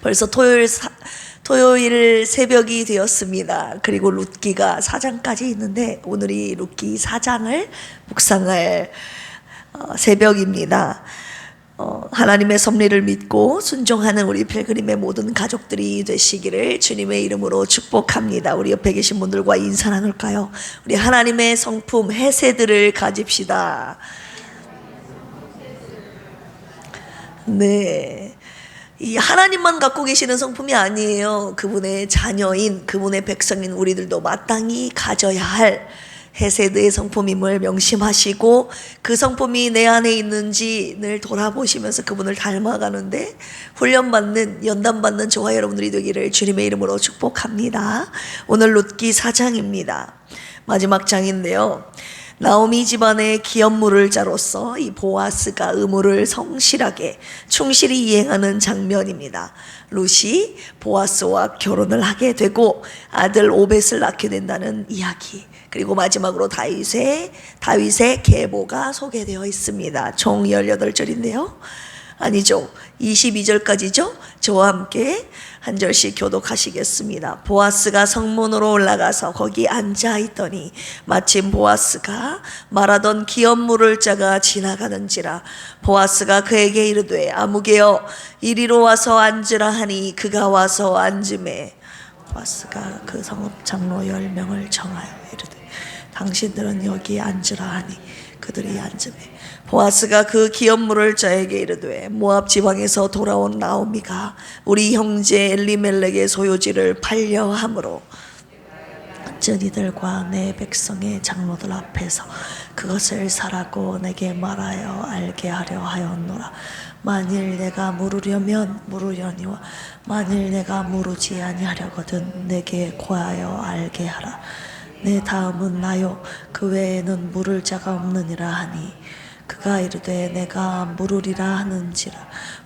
벌써 토요일 새벽이 되었습니다. 그리고 룻기가 4장까지 있는데 오늘이 룻기 4장을 묵상할 새벽입니다. 하나님의 섭리를 믿고 순종하는 우리 필그림의 모든 가족들이 되시기를 주님의 이름으로 축복합니다. 우리 옆에 계신 분들과 인사 나눌까요? 우리 하나님의 성품 헤세드를 가집시다. 네. 이 하나님만 갖고 계시는 성품이 아니에요. 그분의 자녀인, 그분의 백성인 우리들도 마땅히 가져야 할 헤세드의 성품임을 명심하시고, 그 성품이 내 안에 있는지 늘 돌아보시면서 그분을 닮아가는데 훈련받는, 연단받는 저와 여러분들이 되기를 주님의 이름으로 축복합니다. 오늘 룻기 4장입니다. 마지막 장인데요, 나오미 집안의 기업물을 자로서 이 보아스가 의무를 성실하게 충실히 이행하는 장면입니다. 룻이 보아스와 결혼을 하게 되고 아들 오벳을 낳게 된다는 이야기, 그리고 마지막으로 다윗의 계보가 소개되어 있습니다. 총 18절인데요. 아니죠, 22절까지죠. 저와 함께 한 절씩 교독하시겠습니다. 보아스가 성문으로 올라가서 거기 앉아있더니 마침 보아스가 말하던 기업물을 짜가 지나가는지라. 보아스가 그에게 이르되 아무개여 이리로 와서 앉으라 하니 그가 와서 앉음에 보아스가 그 성읍 장로 10명을 정하여 이르되 당신들은 여기 앉으라 하니 그들이 앉음에 보아스가 그 기업물을 자에게 이르되 모압 지방에서 돌아온 나오미가 우리 형제 엘리멜렉의 소유지를 팔려 함으로 어쩐이들과 내 백성의 장로들 앞에서 그것을 사라고 내게 말하여 알게 하려 하였노라. 만일 내가 물으려면 물으려니와 만일 내가 물으지 아니하려거든 내게 고하여 알게 하라. 내 다음은 나요 그 외에는 물을 자가 없느니라 하니 그가 이르되 내가 물으리라 하는지라.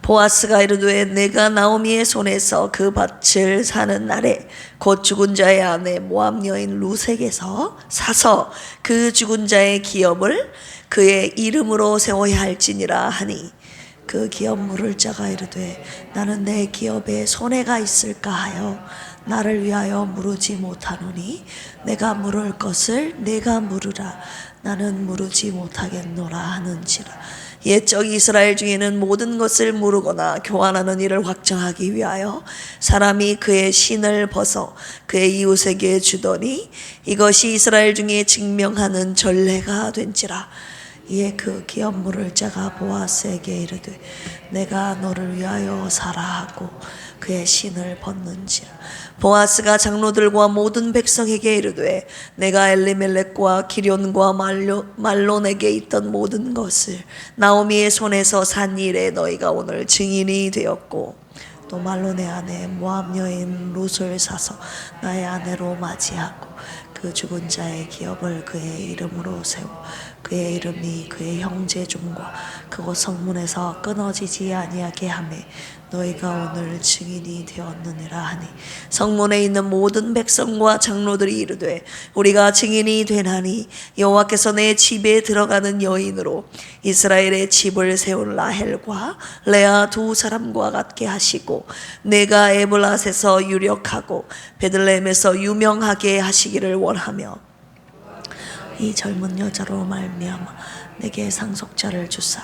보아스가 이르되 내가 나오미의 손에서 그 밭을 사는 날에 곧 죽은 자의 아내 모압 여인 룻에게서 사서 그 죽은 자의 기업을 그의 이름으로 세워야 할지니라 하니 그 기업 물을 자가 이르되 나는 내 기업에 손해가 있을까 하여 나를 위하여 물으지 못하노니 내가 물을 것을 내가 물으라. 나는 물으지 못하겠노라 하는지라. 옛적 이스라엘 중에는 모든 것을 물으거나 교환하는 일을 확정하기 위하여 사람이 그의 신을 벗어 그의 이웃에게 주더니 이것이 이스라엘 중에 증명하는 전례가 된지라. 이에 그 기업 물을 자가 보아스에게 이르되 내가 너를 위하여 사라 하고 그의 신을 벗는지라. 보아스가 장로들과 모든 백성에게 이르되 내가 엘리멜렉과 기럨과 말론에게 있던 모든 것을 나오미의 손에서 산 일에 너희가 오늘 증인이 되었고 또 말론의 아내 모압 여인 룻을 사서 나의 아내로 맞이하고 그 죽은 자의 기업을 그의 이름으로 세우 그의 이름이 그의 형제 중과 그곳 성문에서 끊어지지 아니하게 하매 너희가 오늘 증인이 되었느니라 하니 성문에 있는 모든 백성과 장로들이 이르되 우리가 증인이 되나니 여호와께서 내 집에 들어가는 여인으로 이스라엘의 집을 세운 라헬과 레아 두 사람과 같게 하시고 내가 에블랏에서 유력하고 베들레헴에서 유명하게 하시기를 원하며 이 젊은 여자로 말미암아 내게 상속자를 주사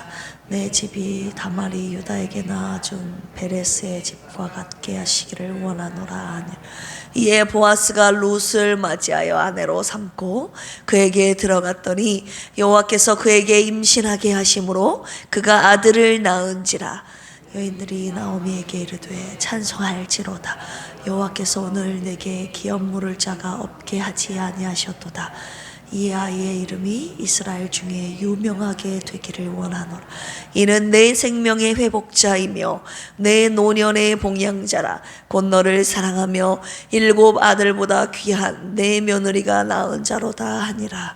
내 집이 다말이 유다에게 낳아준 베레스의 집과 같게 하시기를 원하노라 하니 이에 보아스가 룻을 맞이하여 아내로 삼고 그에게 들어갔더니 여호와께서 그에게 임신하게 하심으로 그가 아들을 낳은지라. 여인들이 나오미에게 이르되 찬송할지로다. 여호와께서 오늘 내게 기업 물을 자가 없게 하지 아니하셨도다. 이 아이의 이름이 이스라엘 중에 유명하게 되기를 원하노라. 이는 내 생명의 회복자이며 내 노년의 봉양자라. 곧 너를 사랑하며 7 아들보다 귀한 내 며느리가 낳은 자로다 하니라.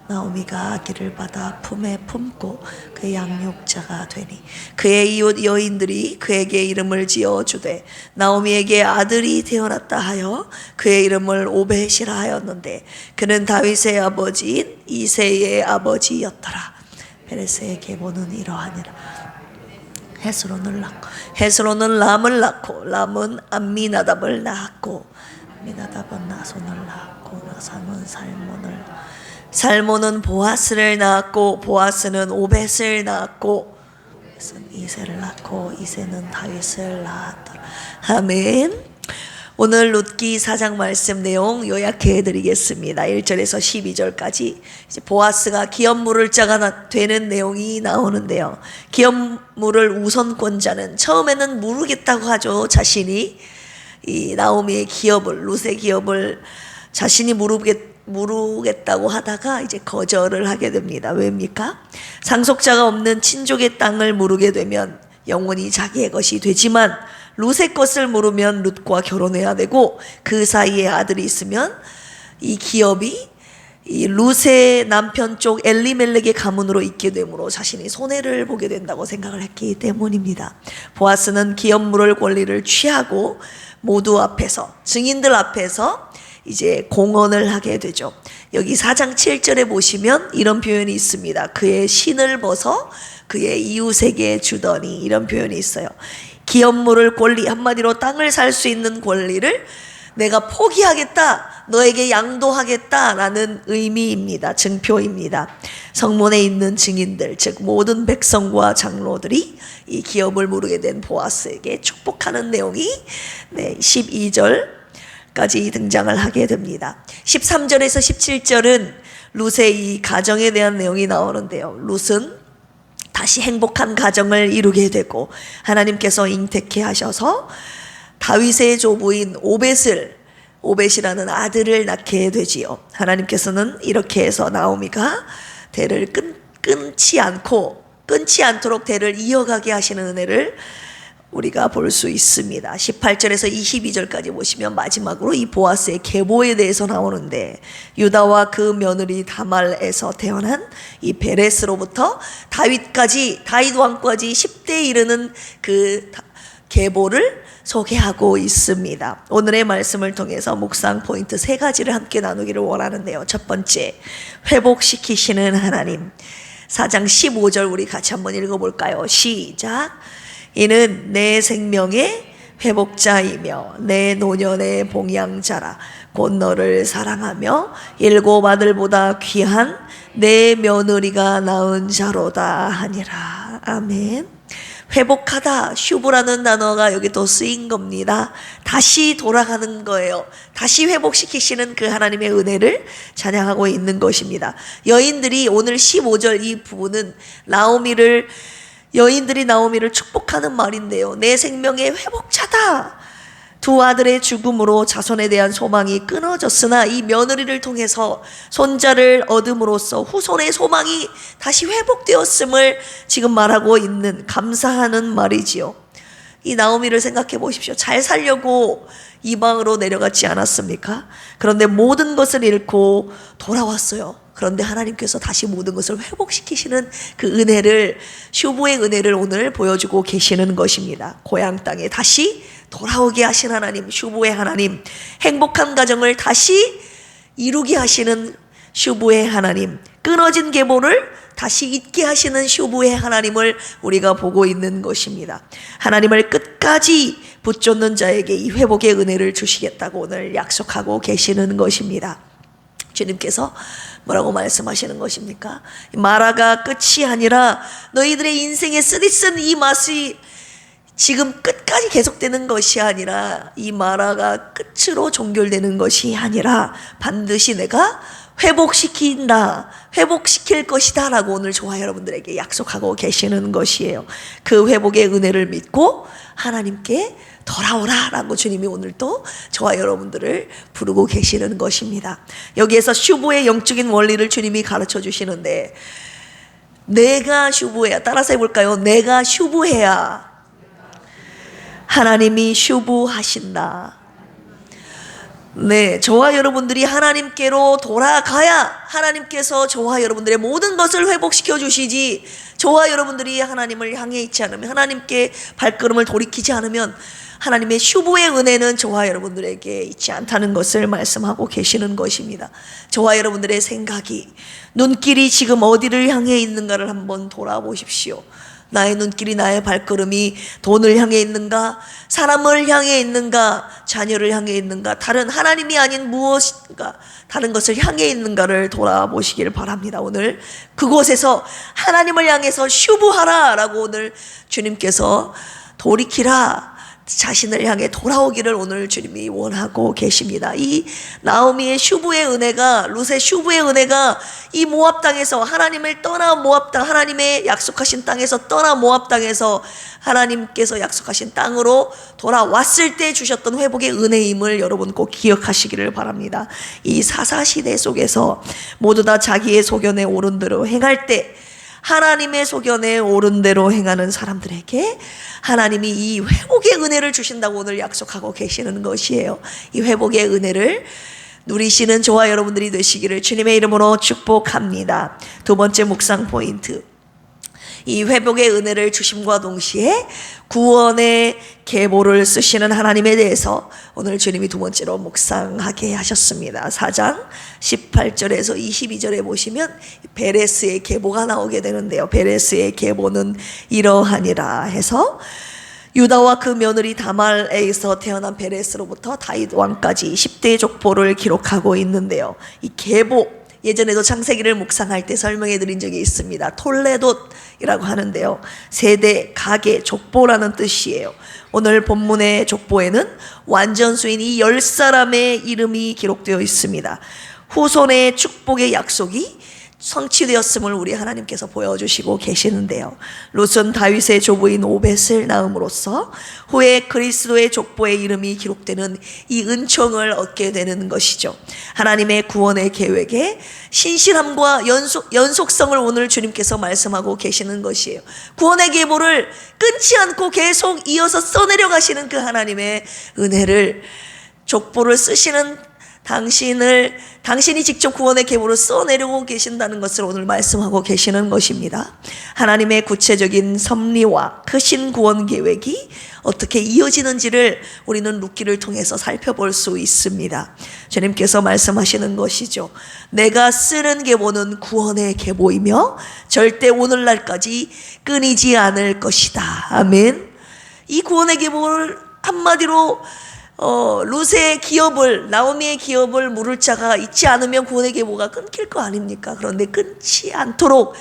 나오미가 아기를 받아 품에 품고 그 양육자가 되니 그의 이웃 여인들이 그에게 이름을 지어주되 나오미에게 아들이 태어났다 하여 그의 이름을 오벳이라 하였는데 그는 다윗의 아버지인 이새의 아버지였더라. 페레스의 계보는 이러하니라. 헤스론을 낳고 헤스론은 람을 낳고 람은 암미나답을 낳았고 암미나답은 나손을 낳았고 나손은 살몬은 보아스를 낳았고 보아스는 오벳을 낳았고 오벳은 이새를 낳고 이새는 다윗을 낳았더라. 아멘. 오늘 룻기 4장 말씀 내용 요약해 드리겠습니다. 1절에서 12절까지 보아스가 기업물을 자가 되는 내용이 나오는데요. 기업물을 우선권자는 처음에는 모르겠다고 하죠. 자신이 이 나오미의 기업을, 룻의 기업을 자신이 모르겠다고 하다가 이제 거절을 하게 됩니다. 왜입니까? 상속자가 없는 친족의 땅을 모르게 되면 영원히 자기의 것이 되지만 룻의 것을 모르면 룻과 결혼해야 되고 그 사이에 아들이 있으면 이 기업이 이 룻의 남편 쪽 엘리멜렉의 가문으로 있게 되므로 자신이 손해를 보게 된다고 생각을 했기 때문입니다. 보아스는 기업물을 권리를 취하고 모두 앞에서 증인들 앞에서 이제 공언을 하게 되죠. 여기 4장 7절에 보시면 이런 표현이 있습니다. 그의 신을 벗어 그의 이웃에게 주더니 이런 표현이 있어요. 기업물을 권리, 한마디로 땅을 살 수 있는 권리를 내가 포기하겠다, 너에게 양도하겠다라는 의미입니다. 증표입니다. 성문에 있는 증인들, 즉 모든 백성과 장로들이 이 기업을 모르게 된 보아스에게 축복하는 내용이 12절까지 등장을 하게 됩니다. 13절에서 17절은 룻의 이 가정에 대한 내용이 나오는데요. 룻은 다시 행복한 가정을 이루게 되고 하나님께서 잉태케 하셔서 다윗의 조부인 오벳이라는 아들을 낳게 되지요. 하나님께서는 이렇게 해서 나오미가 대를 끊지 않도록 대를 이어가게 하시는 은혜를 우리가 볼 수 있습니다. 18절에서 22절까지 보시면 마지막으로 이 보아스의 계보에 대해서 나오는데 유다와 그 며느리 다말에서 태어난 이 베레스로부터 다윗 왕까지 10대에 이르는 그 계보를 소개하고 있습니다. 오늘의 말씀을 통해서 묵상 포인트 3가지를 함께 나누기를 원하는데요. 첫 번째, 회복시키시는 하나님. 4장 15절 우리 같이 한번 읽어볼까요? 시작. 이는 내 생명의 회복자이며 내 노년의 봉양자라. 곧 너를 사랑하며 7 아들보다 귀한 내 며느리가 낳은 자로다 하니라. 아멘. 회복하다, 슈브라는 단어가 여기 또 쓰인 겁니다. 다시 돌아가는 거예요. 다시 회복시키시는 그 하나님의 은혜를 찬양하고 있는 것입니다. 여인들이 오늘 15절 이 부분은 여인들이 나오미를 축복하는 말인데요. 내 생명의 회복자다. 2 아들의 죽음으로 자손에 대한 소망이 끊어졌으나 이 며느리를 통해서 손자를 얻음으로써 후손의 소망이 다시 회복되었음을 지금 말하고 있는 감사하는 말이지요. 이 나오미를 생각해 보십시오. 잘 살려고 이방으로 내려갔지 않았습니까? 그런데 모든 것을 잃고 돌아왔어요. 그런데 하나님께서 다시 모든 것을 회복시키시는 그 은혜를, 슈브의 은혜를 오늘 보여주고 계시는 것입니다. 고향 땅에 다시 돌아오게 하신 하나님, 슈브의 하나님, 행복한 가정을 다시 이루게 하시는 슈브의 하나님, 끊어진 계보를 다시 잊게 하시는 슈브의 하나님을 우리가 보고 있는 것입니다. 하나님을 끝까지 붙잡는 자에게 이 회복의 은혜를 주시겠다고 오늘 약속하고 계시는 것입니다. 주님께서 뭐라고 말씀하시는 것입니까? 마라가 끝이 아니라 너희들의 인생에 쓰디쓴 이 맛이 지금 끝까지 계속되는 것이 아니라, 이 마라가 끝으로 종결되는 것이 아니라 반드시 내가 회복시킬 것이다 라고 오늘 저와 여러분들에게 약속하고 계시는 것이에요. 그 회복의 은혜를 믿고 하나님께 돌아오라 라고 주님이 오늘 또 저와 여러분들을 부르고 계시는 것입니다. 여기에서 슈브의 영적인 원리를 주님이 가르쳐 주시는데, 내가 슈브해야, 따라서 해볼까요? 내가 슈브해야 하나님이 슈브하신다. 네, 저와 여러분들이 하나님께로 돌아가야 하나님께서 저와 여러분들의 모든 것을 회복시켜 주시지, 저와 여러분들이 하나님을 향해 있지 않으면, 하나님께 발걸음을 돌이키지 않으면 하나님의 슈브의 은혜는 저와 여러분들에게 있지 않다는 것을 말씀하고 계시는 것입니다. 저와 여러분들의 생각이, 눈길이 지금 어디를 향해 있는가를 한번 돌아보십시오. 나의 눈길이, 나의 발걸음이 돈을 향해 있는가, 사람을 향해 있는가, 자녀를 향해 있는가, 다른 하나님이 아닌 무엇인가, 다른 것을 향해 있는가를 돌아보시길 바랍니다. 오늘 그곳에서 하나님을 향해서 슈브하라 라고 오늘 주님께서 돌이키라, 자신을 향해 돌아오기를 오늘 주님이 원하고 계십니다. 이 나오미의 슈브의 은혜가, 룻의 슈브의 은혜가 이 모압 땅에서, 하나님을 떠나 모압 땅, 하나님의 약속하신 땅에서 떠나 모압 땅에서 하나님께서 약속하신 땅으로 돌아왔을 때 주셨던 회복의 은혜임을 여러분 꼭 기억하시기를 바랍니다. 이 사사시대 속에서 모두 다 자기의 소견에 옳은 대로 행할 때, 하나님의 소견에 옳은 대로 행하는 사람들에게 하나님이 이 회복의 은혜를 주신다고 오늘 약속하고 계시는 것이에요. 이 회복의 은혜를 누리시는 저와 여러분들이 되시기를 주님의 이름으로 축복합니다. 두 번째 묵상 포인트, 이 회복의 은혜를 주심과 동시에 구원의 계보를 쓰시는 하나님에 대해서 오늘 주님이 두 번째로 묵상하게 하셨습니다. 4장 18절에서 22절에 보시면 베레스의 계보가 나오게 되는데요. 베레스의 계보는 이러하니라 해서 유다와 그 며느리 다말에서 태어난 베레스로부터 다윗 왕까지 10대의 족보를 기록하고 있는데요. 이 계보, 예전에도 창세기를 묵상할 때 설명해 드린 적이 있습니다. 톨레돗이라고 하는데요, 세대, 가계, 족보라는 뜻이에요. 오늘 본문의 족보에는 완전수인 이 10사람의 이름이 기록되어 있습니다. 후손의 축복의 약속이 성취되었음을 우리 하나님께서 보여주시고 계시는데요. 룻은 다윗의 조부인 오벳을 낳음으로써 후에 그리스도의 족보의 이름이 기록되는 이 은총을 얻게 되는 것이죠. 하나님의 구원의 계획에 신실함과 연속성을 오늘 주님께서 말씀하고 계시는 것이에요. 구원의 계보를 끊지 않고 계속 이어서 써내려 가시는 그 하나님의 은혜를, 족보를 쓰시는 당신이 직접 구원의 계보를 써내려고 계신다는 것을 오늘 말씀하고 계시는 것입니다. 하나님의 구체적인 섭리와 크신 구원 계획이 어떻게 이어지는지를 우리는 룻기를 통해서 살펴볼 수 있습니다. 주님께서 말씀하시는 것이죠. 내가 쓰는 계보는 구원의 계보이며 절대 오늘날까지 끊이지 않을 것이다. 아멘. 이 구원의 계보를 한마디로 룻의 기업을, 나오미의 기업을 물을 자가 있지 않으면 구원의 계보가 끊길 거 아닙니까? 그런데 끊어지지 않도록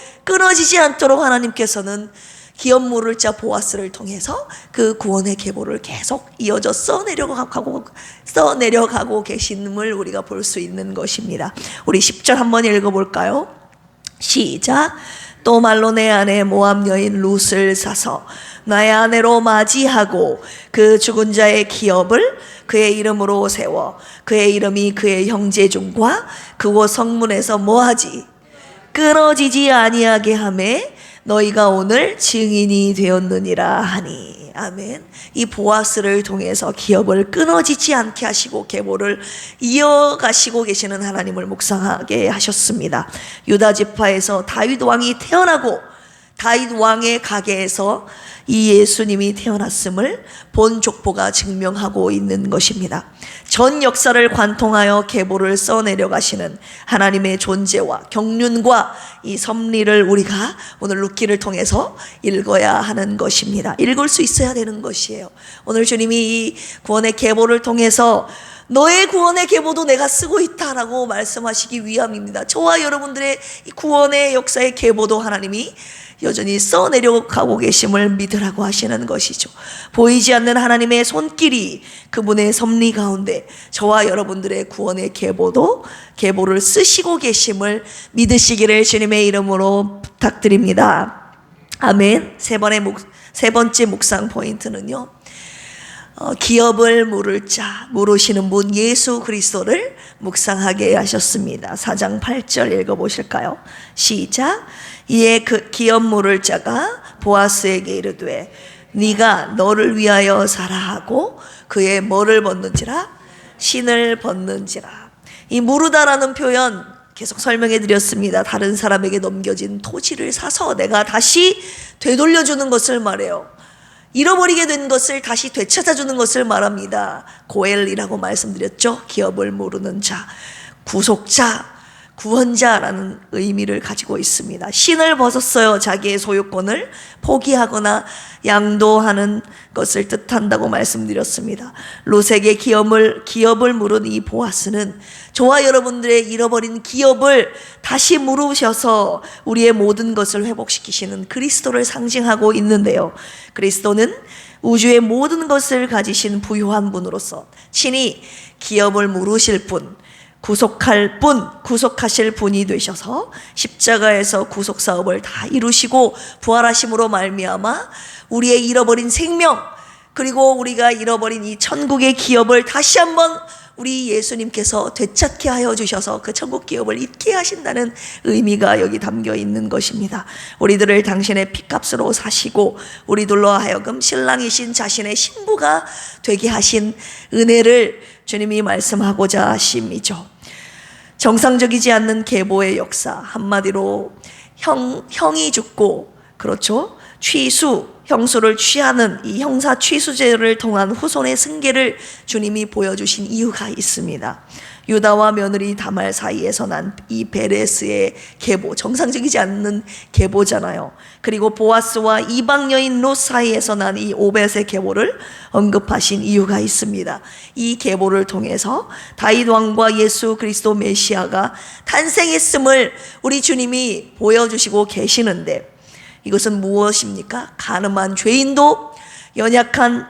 하나님께서는 기업 물을 자 보아스를 통해서 그 구원의 계보를 계속 이어져 써내려가고 계심을 우리가 볼 수 있는 것입니다. 우리 10절 한번 읽어볼까요? 시작. 또 말로 내 아내 모압 여인 룻을 사서 나의 아내로 맞이하고 그 죽은 자의 기업을 그의 이름으로 세워 그의 이름이 그의 형제 중과 그곳 성문에서 뭐하지? 끊어지지 아니하게 하매 너희가 오늘 증인이 되었느니라 하니. 아멘. 이 보아스를 통해서 기업을 끊어지지 않게 하시고 계보를 이어가시고 계시는 하나님을 묵상하게 하셨습니다. 유다 지파에서 다윗 왕이 태어나고 다윗 왕의 가게에서 이 예수님이 태어났음을 본 족보가 증명하고 있는 것입니다. 전 역사를 관통하여 계보를 써내려 가시는 하나님의 존재와 경륜과 이 섭리를 우리가 오늘 룻기를 통해서 읽어야 하는 것입니다. 읽을 수 있어야 되는 것이에요. 오늘 주님이 이 구원의 계보를 통해서 너의 구원의 계보도 내가 쓰고 있다라고 말씀하시기 위함입니다. 저와 여러분들의 이 구원의 역사의 계보도 하나님이 여전히 써내려가고 계심을 믿으라고 하시는 것이죠. 보이지 않는 하나님의 손길이 그분의 섭리 가운데 저와 여러분들의 구원의 계보를 쓰시고 계심을 믿으시기를 주님의 이름으로 부탁드립니다. 아멘. 세 번째 묵상 포인트는요, 기업을 물으시는 분 예수 그리스도를 묵상하게 하셨습니다. 4장 8절 읽어보실까요? 시작. 이에 그 기업 물을 자가 보아스에게 이르되 네가 너를 위하여 사라 하고 그의 뭐를 벗는지라? 신을 벗는지라. 이 무르다라는 표현 계속 설명해 드렸습니다. 다른 사람에게 넘겨진 토지를 사서 내가 다시 되돌려주는 것을 말해요. 잃어버리게 된 것을 다시 되찾아주는 것을 말합니다. 고엘이라고 말씀드렸죠. 기업을 모르는 자, 구속자, 구원자라는 의미를 가지고 있습니다. 신을 벗었어요. 자기의 소유권을 포기하거나 양도하는 것을 뜻한다고 말씀드렸습니다. 롯에게 기업을 물은 이 보아스는 저와 여러분들의 잃어버린 기업을 다시 물으셔서 우리의 모든 것을 회복시키시는 그리스도를 상징하고 있는데요. 그리스도는 우주의 모든 것을 가지신 부유한 분으로서 친히 기업을 물으실 분, 구속하실 분이 되셔서 십자가에서 구속사업을 다 이루시고 부활하심으로 말미암아 우리의 잃어버린 생명, 그리고 우리가 잃어버린 이 천국의 기업을 다시 한번 우리 예수님께서 되찾게 하여 주셔서 그 천국 기업을 잊게 하신다는 의미가 여기 담겨 있는 것입니다. 우리들을 당신의 피값으로 사시고 우리들로 하여금 신랑이신 자신의 신부가 되게 하신 은혜를 주님이 말씀하고자 하심이죠. 정상적이지 않는 계보의 역사, 한마디로 형이 죽고, 그렇죠, 형수를 취하는 이 형사 취수제를 통한 후손의 승계를 주님이 보여주신 이유가 있습니다. 유다와 며느리 다말 사이에서 난 이 베레스의 계보, 정상적이지 않는 계보잖아요. 그리고 보아스와 이방 여인 롯 사이에서 난 이 오벳의 계보를 언급하신 이유가 있습니다. 이 계보를 통해서 다윗 왕과 예수 그리스도 메시아가 탄생했음을 우리 주님이 보여주시고 계시는데, 이것은 무엇입니까? 가늠한 죄인도 연약한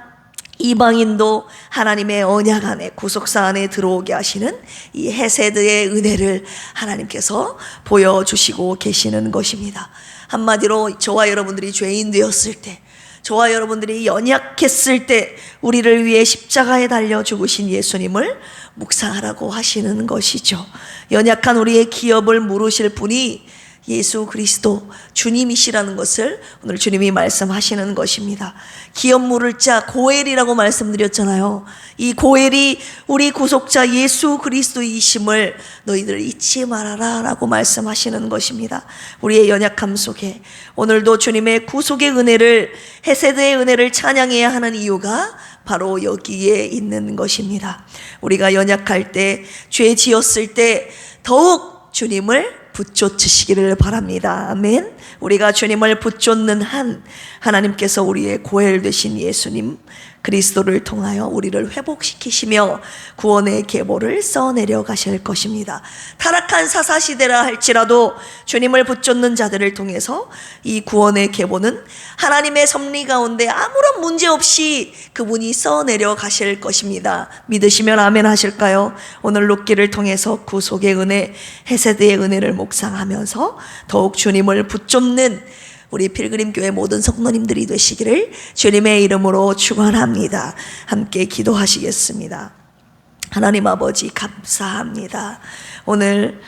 이방인도 하나님의 언약 안에, 구속사 안에 들어오게 하시는 이 헤세드의 은혜를 하나님께서 보여주시고 계시는 것입니다. 한마디로 저와 여러분들이 죄인 되었을 때, 저와 여러분들이 연약했을 때 우리를 위해 십자가에 달려 죽으신 예수님을 묵상하라고 하시는 것이죠. 연약한 우리의 기업을 물으실 분이 예수 그리스도 주님이시라는 것을 오늘 주님이 말씀하시는 것입니다. 기업 물을 자 고엘이라고 말씀드렸잖아요. 이 고엘이 우리 구속자 예수 그리스도이심을 너희들 잊지 말아라 라고 말씀하시는 것입니다. 우리의 연약함 속에 오늘도 주님의 구속의 은혜를, 헤세드의 은혜를 찬양해야 하는 이유가 바로 여기에 있는 것입니다. 우리가 연약할 때, 죄 지었을 때 더욱 주님을 붙쫓으시기를 바랍니다. 아멘. 우리가 주님을 붙쫓는 한 하나님께서 우리의 고엘 되신 예수님 그리스도를 통하여 우리를 회복시키시며 구원의 계보를 써내려 가실 것입니다. 타락한 사사시대라 할지라도 주님을 붙쫓는 자들을 통해서 이 구원의 계보는 하나님의 섭리 가운데 아무런 문제 없이 그분이 써내려 가실 것입니다. 믿으시면 아멘 하실까요? 오늘 룻기를 통해서 구속의 은혜, 헤세드의 은혜를 묵상하면서 더욱 주님을 붙쫓는 우리 필그림교회 모든 성도님들이 되시기를 주님의 이름으로 축원합니다. 함께 기도하시겠습니다. 하나님 아버지 감사합니다. 오늘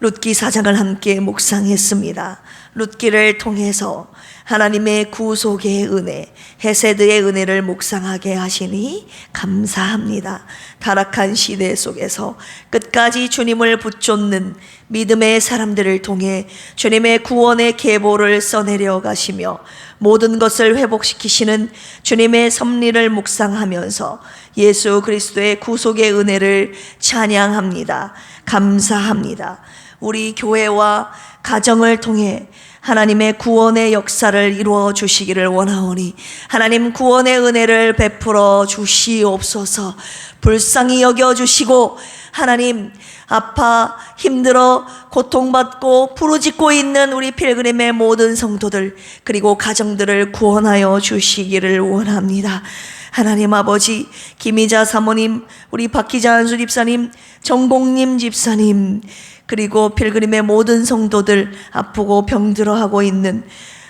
룻기 4장을 함께 묵상했습니다. 룻기를 통해서 하나님의 구속의 은혜, 헤세드의 은혜를 묵상하게 하시니 감사합니다. 타락한 시대 속에서 끝까지 주님을 붙쫓는 믿음의 사람들을 통해 주님의 구원의 계보를 써내려 가시며 모든 것을 회복시키시는 주님의 섭리를 묵상하면서 예수 그리스도의 구속의 은혜를 찬양합니다. 감사합니다. 우리 교회와 가정을 통해 하나님의 구원의 역사를 이루어 주시기를 원하오니 하나님 구원의 은혜를 베풀어 주시옵소서. 불쌍히 여겨 주시고 하나님 아파 힘들어 고통받고 부르짖고 있는 우리 필그림의 모든 성도들 그리고 가정들을 구원하여 주시기를 원합니다. 하나님 아버지, 김희자 사모님, 우리 박희자 한수 집사님, 정봉님 집사님, 그리고 필그림의 모든 성도들, 아프고 병들어하고 있는,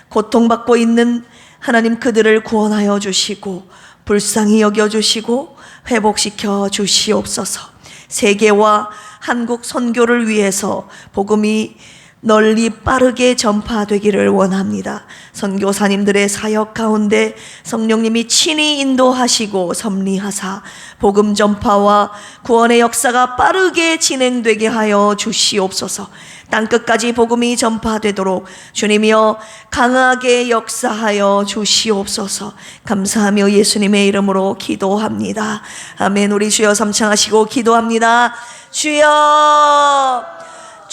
고통받고 있는 하나님 그들을 구원하여 주시고 불쌍히 여겨주시고 회복시켜 주시옵소서. 세계와 한국 선교를 위해서 복음이 널리 빠르게 전파되기를 원합니다. 선교사님들의 사역 가운데 성령님이 친히 인도하시고 섭리하사 복음 전파와 구원의 역사가 빠르게 진행되게 하여 주시옵소서. 땅끝까지 복음이 전파되도록 주님이여 강하게 역사하여 주시옵소서. 감사하며 예수님의 이름으로 기도합니다. 아멘. 우리 주여 삼창하시고 기도합니다. 주여,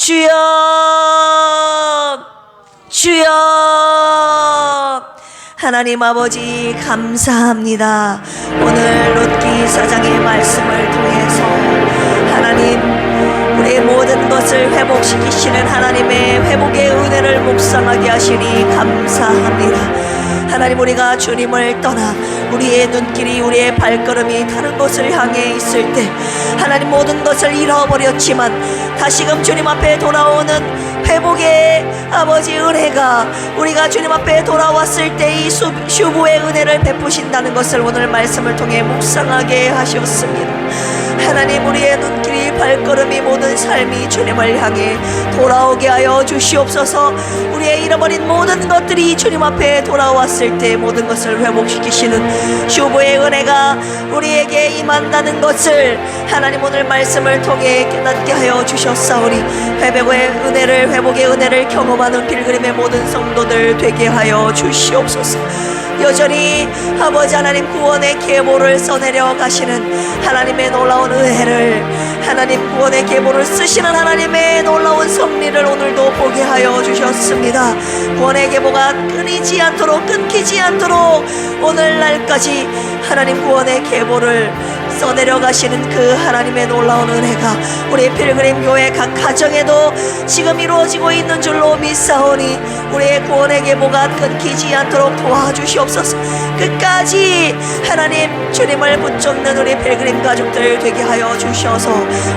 주여 주여. 하나님 아버지 감사합니다. 오늘 룻기 4장의 말씀을 통해서 하나님 우리의 모든 것을 회복시키시는 하나님의 회복의 은혜를 묵상하게 하시니 감사합니다. 하나님, 우리가 주님을 떠나 우리의 눈길이, 우리의 발걸음이 다른 곳을 향해 있을 때 하나님 모든 것을 잃어버렸지만 다시금 주님 앞에 돌아오는 회복의 아버지 은혜가, 우리가 주님 앞에 돌아왔을 때 이 슈브의 은혜를 베푸신다는 것을 오늘 말씀을 통해 묵상하게 하셨습니다. 하나님, 우리의 눈길이, 발걸음이, 모든 삶이 주님을 향해 돌아오게 하여 주시옵소서. 우리의 잃어버린 모든 것들이 주님 앞에 돌아왔을 때 모든 것을 회복시키시는 슈브의 은혜가 우리에게 임한다는 것을 하나님 오늘 말씀을 통해 깨닫게 하여 주셨사오니 회복의 은혜를 경험하는 필그림의 모든 성도들 되게 하여 주시옵소서. 여전히 아버지 하나님 구원의 계보를 써내려 가시는 하나님의 놀라운 은혜를, 하나님 구원의 계보를 쓰시는 하나님의 놀라운 섭리를 오늘도 보게 하여 주셨습니다. 구원의 계보가 끊이지 않도록, 끊기지 않도록 오늘날까지 하나님 구원의 계보를 써내려 가시는 그 하나님의 놀라운 은혜가 우리 필그림 교회 각 가정에도 지금 이루어지고 있는 줄로 믿사오니 우리의 구원의 계보가 끊기지 않도록 도와주시옵소서. 끝까지 하나님 주님을 붙잡는 우리 필그림 가족들 되게 하여 주셔서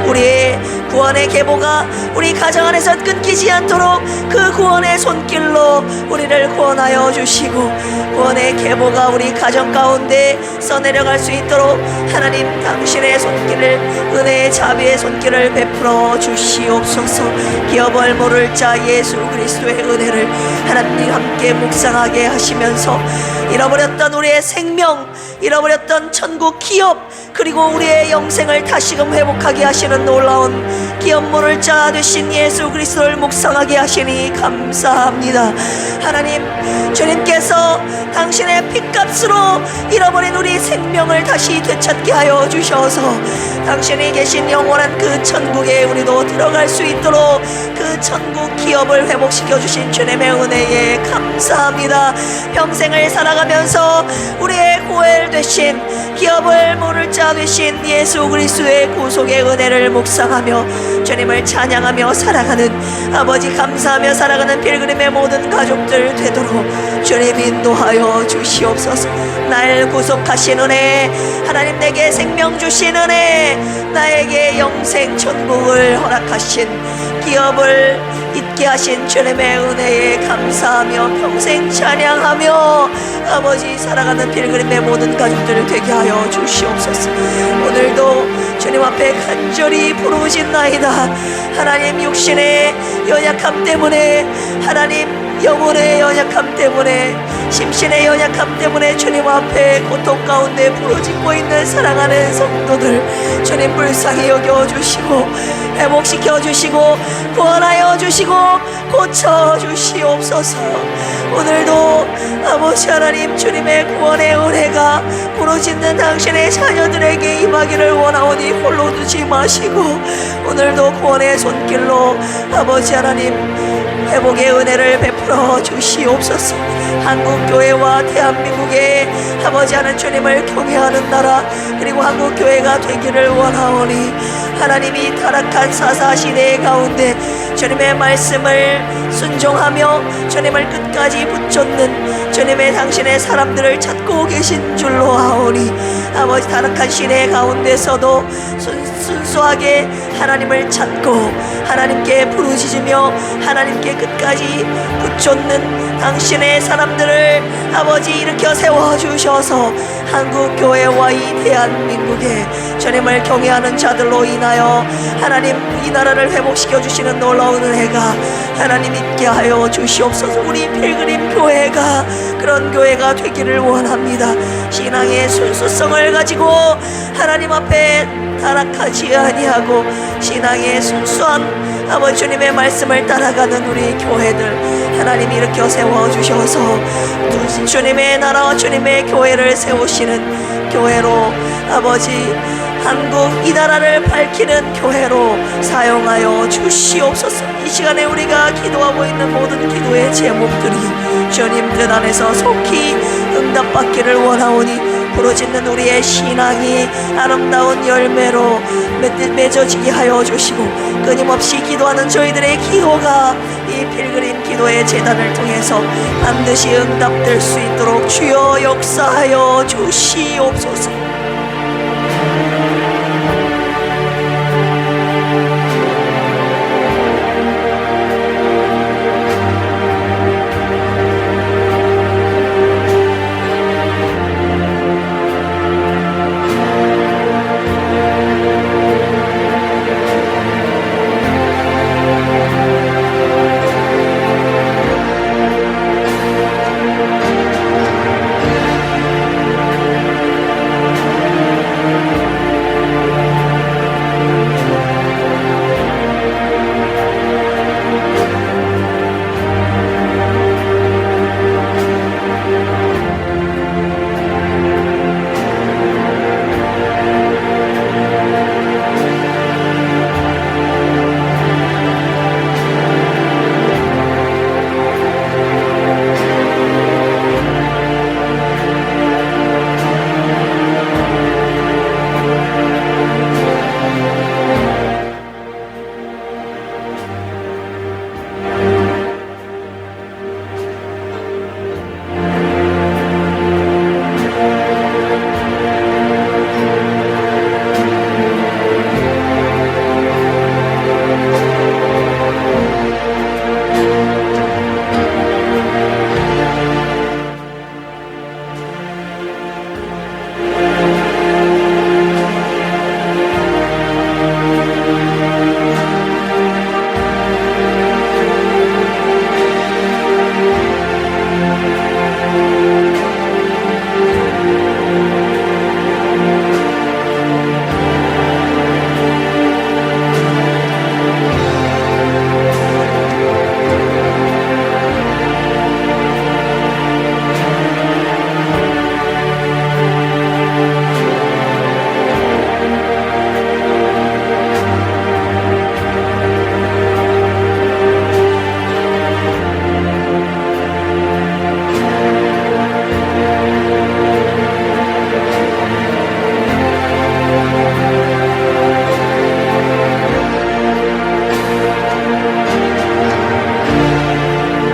우리의 구원의 계보가 우리 가정 안에서 끊기지 않도록 그 구원의 손길로 우리를 구원하여 주시고, 구원의 계보가 우리 가정 가운데 써내려갈 수 있도록 하나님 당신의 손길을, 은혜의 자비의 손길을 베풀어 주시옵소서. 기업을 모를 자 예수 그리스도의 은혜를 하나님 함께 묵상하게 하시면서 잃어버렸던 우리의 생명, 잃어버렸던 천국 기업, 그리고 우리의 영생을 다시금 회복하게 하시는 놀라운 기업 모를 자 되신 예수 그리스도를 묵상하게 하시니 감사합니다. 하나님, 주님께서 당신의 핏값으로 잃어버린 우리 생명을 다시 되찾게 하여 주셔서 당신이 계신 영원한 그 천국에 우리도 들어갈 수 있도록 그 천국 기업을 회복시켜 주신 주님의 은혜에 감사합니다. 평생을 살아가면서 우리의 고엘 되신, 기업을 모를 자 되신 예수 그리스도의 구속의 은혜를 묵상하며 주님을 찬양하며 살아가는 아버지, 감사하며 살아가는 필그림의 모든 가족들 되도록 주님 인도하여 주시옵소서. 날 구속하신 은혜, 하나님 내게 생명 주신 은혜, 나에게 영생 천국을 허락하신, 기업을 잊게 하신 주님의 은혜에 감사하며 평생 찬양하며 아버지 살아가는 필그림의 모든 가족들을 되게 하여 주시옵소서. 오늘도 주님 앞에 간절히 부르짖나이다. 하나님, 육신의 연약함 때문에, 하나님 영혼의 연약함 때문에, 심신의 연약함 때문에 주님 앞에 고통 가운데 부르짖고 있는 사랑하는 성도들 주님 불쌍히 여겨주시고 회복시켜 주시고 구원하여 주시고 고쳐 주시옵소서. 오늘도 아버지 하나님 주님의 구원의 은혜가 부르짖는 당신의 자녀들에게 임하기를 원하오니 홀로 두지 마시고 오늘도 구원의 손길로 아버지 하나님 회복의 은혜를 베풀어 주시옵소서. 한국교회와 대한민국의 아버지 하는 주님을 경외하는 나라, 그리고 한국교회가 되기를 원하오니 하나님이 타락한 사사시대 가운데 주님의 말씀을 순종하며 주님을 끝까지 붙잡는 주님의 당신의 사람들을 찾고 계신 줄로 아오니 아버지, 타락한 시대 가운데서도 순수하게 하나님을 찾고 하나님께 부르짖으며 하나님께 끝까지 붙잡는 당신의 사람들을 아버지 일으켜 세워주셔서 한국교회와 이 대한민국에 주님을 경외하는 자들로 인하여 하나님 이 나라를 회복시켜 주시는 놀라운 은혜가 하나님 있게 하여 주시옵소서. 우리 필그림 교회가 그런 교회가 되기를 원합니다. 신앙의 순수성을 가지고 하나님 앞에 타락하지 아니하고 신앙의 순수한 아버지 주님의 말씀을 따라가는 우리 교회들 하나님 일으켜 세워주셔서 주님의 나라와 주님의 교회를 세우시는 교회로 아버지 한국 이 나라를 밝히는 교회로 사용하여 주시옵소서. 시간에 우리가 기도하고 있는 모든 기도의 제목들이 주님 뜻 안에서 속히 응답받기를 원하오니 부르짖는 우리의 신앙이 아름다운 열매로 맺어지게 하여 주시고 끊임없이 기도하는 저희들의 기도가 이 필그림 기도의 제단을 통해서 반드시 응답될 수 있도록 주여 역사하여 주시옵소서.